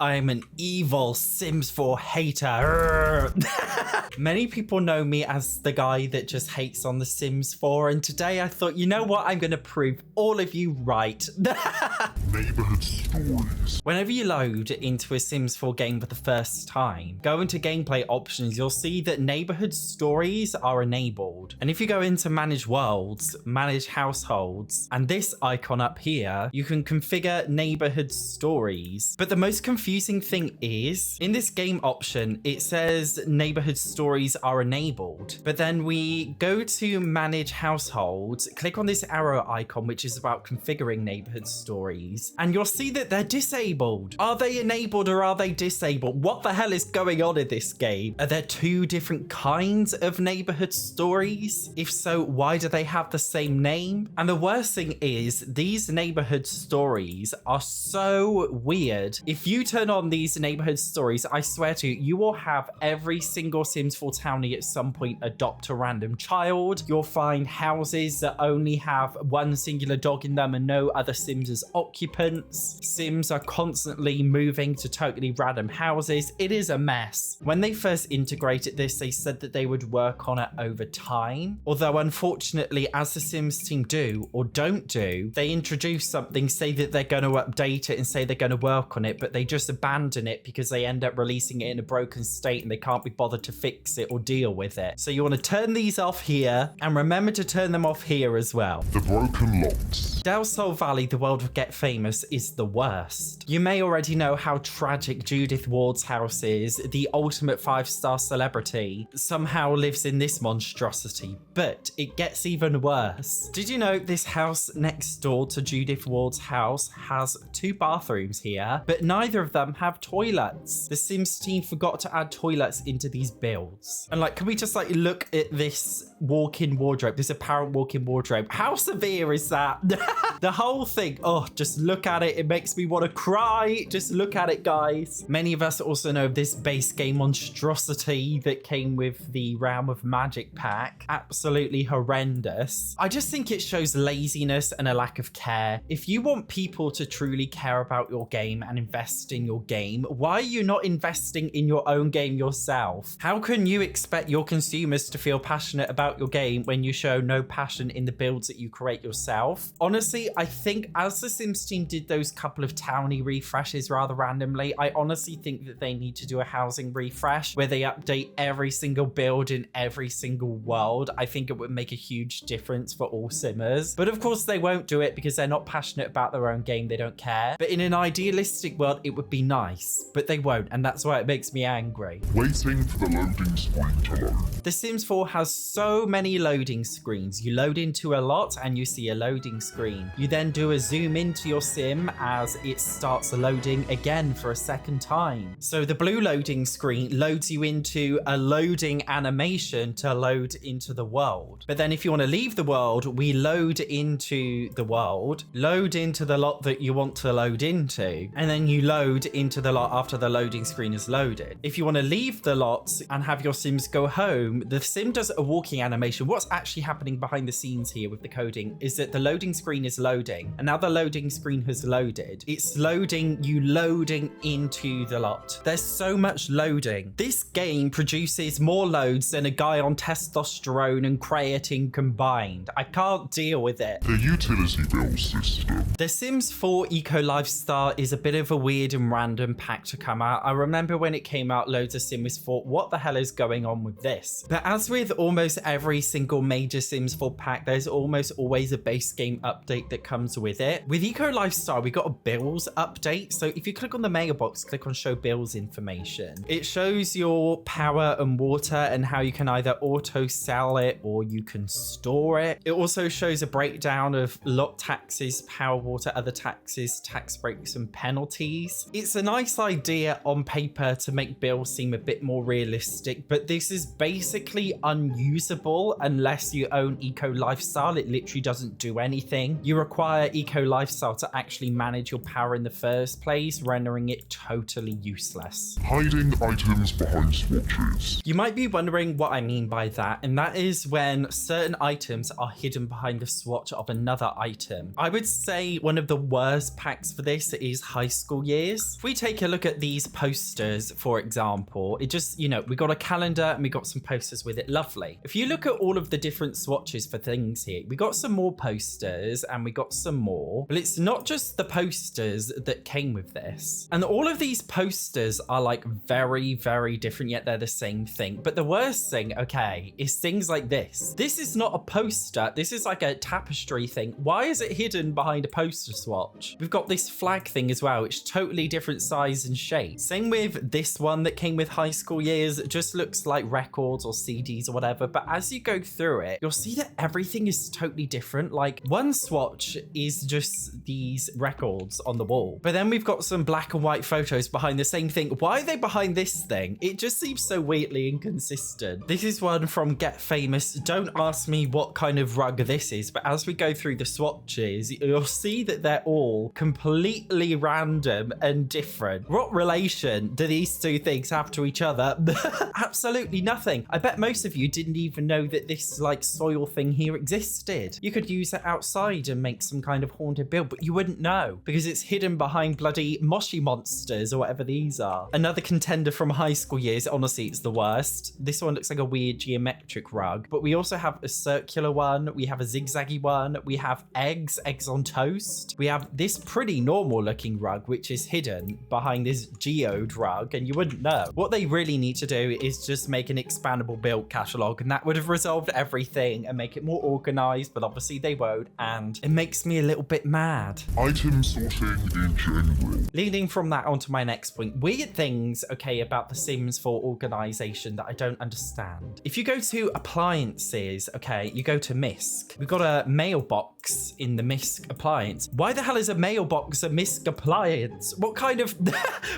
I'm an evil Sims 4 hater. Many people know me as the guy that just hates on the Sims 4, and today I thought, you know what? I'm going to prove all of you right. Neighborhood stories. Whenever you load into a Sims 4 game for the first time, go into gameplay options, you'll see that neighborhood stories are enabled. And if you go into manage worlds, manage households, and this icon up here, you can configure neighborhood stories. But the most confusing thing is, in this game option, it says neighborhood stories are enabled. But then we go to manage households, click on this arrow icon, which is about configuring neighborhood stories, and you'll see that they're disabled. Are they enabled or are they disabled? What the hell is going on in this game? Are there two different kinds of neighborhood stories? If so, why do they have the same name? And the worst thing is, these neighborhood stories are so weird. If you turn on these neighborhood stories, I swear to you, you will have every single Sims 4 townie at some point adopt a random child. You'll find houses that only have one singular dog in them and no other Sims as occupants. Sims are constantly moving to totally random houses. It is a mess. When they first integrated this, they said that they would work on it over time. Although unfortunately, as the Sims team do or don't do, they introduce something, say that they're going to update it and say they're going to work on it, but they just abandon it because they end up releasing it in a broken state and they can't be bothered to fix it or deal with it. So you want to turn these off here and remember to turn them off here as well. The broken locks. Del Sol Valley, the world of Get Famous, is the worst. You may already know how tragic Judith Ward's house is. The ultimate 5-star celebrity somehow lives in this monstrosity, but it gets even worse. Did you know this house next door to Judith Ward's house has 2 bathrooms here, but neither of them have toilets? The Sims team forgot to add toilets into these builds. And like, can we just like look at this walk-in wardrobe, this apparent walk-in wardrobe? How severe is that? The whole thing, oh, just look at it. It makes me want to cry. Just look at it, guys. Many of us also know this base game monstrosity that came with the Realm of Magic pack. Absolutely horrendous. I just think it shows laziness and a lack of care. If you want people to truly care about your game and invest in your game, why are you not investing in your own game yourself? How can you expect your consumers to feel passionate about your game when you show no passion in the builds that you create yourself? Honestly, I think as the Sims team did those couple of townie refreshes rather randomly, I honestly think that they need to do a housing refresh where they update every single build in every single world. I think it would make a huge difference for all Simmers. But of course they won't do it because they're not passionate about their own game. They don't care. But in an idealistic world, it would be nice, but they won't. And that's why it makes me angry. Waiting for the loading screen to load. The Sims 4 has so many loading screens. You load into a lot and you see a loading screen. You then do a zoom into your sim as it starts loading again for a second time. So the blue loading screen loads you into a loading animation to load into the world. But then if you want to leave the world, we load into the world, load into the lot that you want to load into, and then you load into the lot after the loading screen is loaded. If you want to leave the lot and have your Sims go home, the sim does a walking animation. What's actually happening behind the scenes here with the coding is that the loading screen is loading, and now the loading screen has loaded. It's loading you loading into the lot. There's so much loading. This game produces more loads than a guy on testosterone and creatine combined. I can't deal with it. The utility bill system. The Sims 4 Eco Lifestyle is a bit of a weird and random pack to come out. I remember when it came out, loads of Sims thought, what the hell is going on with this? But as with almost every single major Sims 4 pack, there's almost always a base game update that comes with it. With Eco Lifestyle, we got a bills update. So if you click on the mailbox, click on show bills information. It shows your power and water and how you can either auto sell it or you can store it. It also shows a breakdown of lot taxes, power, water, other taxes, tax breaks and penalties. It's a nice idea on paper to make bills seem a bit more realistic, but this is basically unusable unless you own Eco Lifestyle. It literally doesn't do anything. You require eco lifestyle to actually manage your power in the first place, rendering it totally useless. Hiding items behind swatches. You might be wondering what I mean by that, and that is when certain items are hidden behind the swatch of another item. I would say one of the worst packs for this is high school years. If we take a look at these posters, for example, it just, you know, we got a calendar and we got some posters with it. Lovely. If you look at all of the different swatches for things here, we got some more posters and we got some more, but it's not just the posters that came with this. And all of these posters are like very, very different, yet they're the same thing. But the worst thing, okay, is things like this. This is not a poster. This is like a tapestry thing. Why is it hidden behind a poster swatch? We've got this flag thing as well, which is totally different size and shape. Same with this one that came with high school years. It just looks like records or CDs or whatever. But as you go through it, you'll see that everything is totally different. Like one swatch is just these records on the wall. But then we've got some black and white photos behind the same thing. Why are they behind this thing? It just seems so weirdly inconsistent. This is one from Get Famous. Don't ask me what kind of rug this is, but as we go through the swatches, you'll see that they're all completely random and different. What relation do these two things have to each other? Absolutely nothing. I bet most of you didn't even know that this like soil thing here existed. You could use it outside and make some kind of haunted build, but you wouldn't know because it's hidden behind bloody moshi monsters or whatever these are. Another contender from high school years. Honestly, it's the worst. This one looks like a weird geometric rug, but we also have a circular one. We have a zigzaggy one. We have eggs on toast. We have this pretty normal looking rug, which is hidden behind this geode rug, and you wouldn't know. What they really need to do is just make an expandable build catalog, and that would have resolved everything and make it more organized, but obviously they won't, and it makes me a little bit mad. Item sorting in general. Leading from that onto my next point, weird things, okay, about the Sims 4 organization that I don't understand. If you go to appliances, okay, you go to MISC. We've got a mailbox in the MISC appliance. Why the hell is a mailbox a MISC appliance? What kind of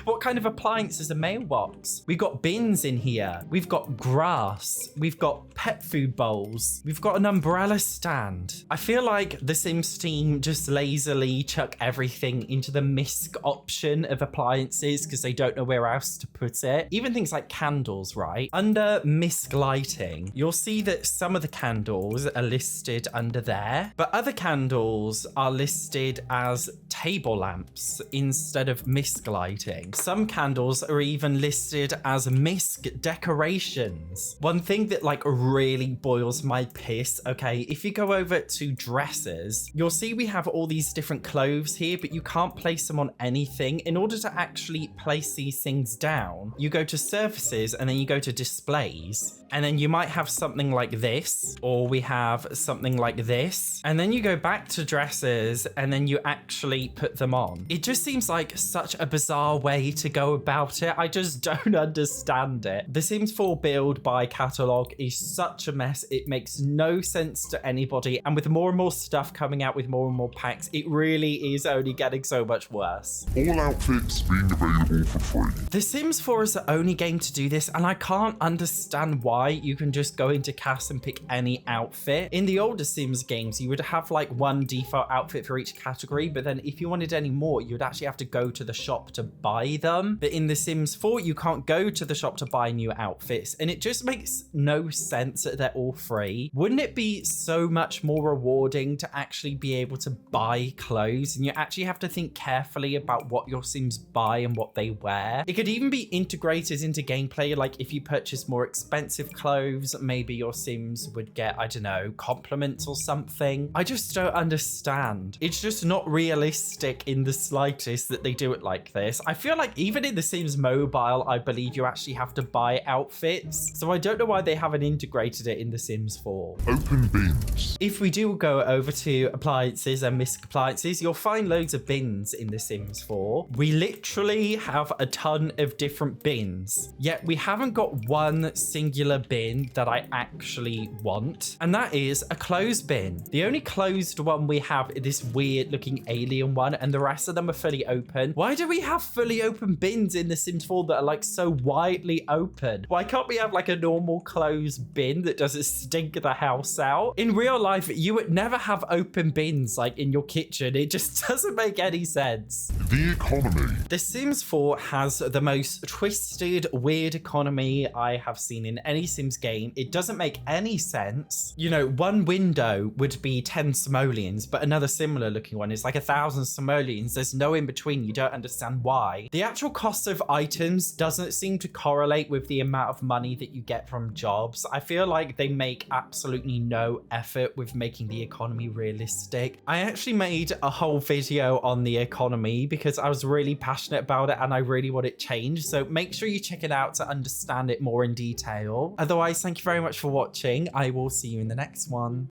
what kind of appliance is a mailbox? We've got bins in here. We've got grass. We've got pet food bowls. We've got an umbrella stand. I feel like the Sims team just lazily chuck everything into the MISC option of appliances because they don't know where else to put it. Even things like candles, right? Under MISC lighting, you'll see that some of the candles are listed under there, but other candles are listed as table lamps instead of MISC lighting. Some candles are even listed as MISC decorations. One thing that like really boils my piss, okay, if you go over to dresses, you'll see we have all these different clothes here, but you can't place them on anything. In order to actually place these things down, you go to surfaces and then you go to displays, and then you might have something like this, or we have something like this, and then you go back to dresses and then you actually put them on. It just seems like such a bizarre way to go about it. I just don't understand it. The Sims 4 build by catalog is such a mess. It makes no sense to anybody, and with more and more stuff coming out with more and more packs, it really is only getting so much worse. All outfits being available for free. The Sims 4 is the only game to do this, and I can't understand why you can just go into CAS and pick any outfit. In the older Sims games, you would have like one default outfit for each category, but then if you wanted any more, you'd actually have to go to the shop to buy them. But in The Sims 4, you can't go to the shop to buy new outfits, and it just makes no sense that they're all free. Wouldn't it be so much more rewarding to actually be able to buy clothes, and you actually have to think carefully about what your Sims buy and what they wear? It could even be integrated into gameplay, like if you purchase more expensive clothes, maybe your Sims would get, I don't know, compliments or something. I just don't understand. It's just not realistic in the slightest that they do it like this. I feel like even in The Sims Mobile, I believe you actually have to buy outfits. So I don't know why they haven't integrated it in The Sims 4. Open bins. If we do go over to appliances and MISC appliances, you'll find loads of bins in The Sims 4. We literally have a ton of different bins, yet we haven't got one singular bin that I actually want, and that is a closed bin. The only closed one we have is this weird looking alien one, and the rest of them are fully open. Why do we have fully open bins in The Sims 4 that are like so widely open? Why can't we have like a normal closed bin that doesn't stink the house out? In real life, you would never have open bins like in your kitchen. It just doesn't make any sense. The economy. The Sims 4 has the most twisted, weird economy I have seen in any Sims game. It doesn't make any sense. You know, one window would be 10 simoleons, but another similar looking one is like 1,000 simoleons. There's no in between. You don't understand why. The actual cost of items doesn't seem to correlate with the amount of money that you get from jobs. I feel like they make absolutely no effort with making the economy realistic. I actually made a whole video on the economy because I was really passionate about it and I really want it changed. So make sure you check it out to understand it more in detail. Otherwise, thank you very much for watching. I will see you in the next one.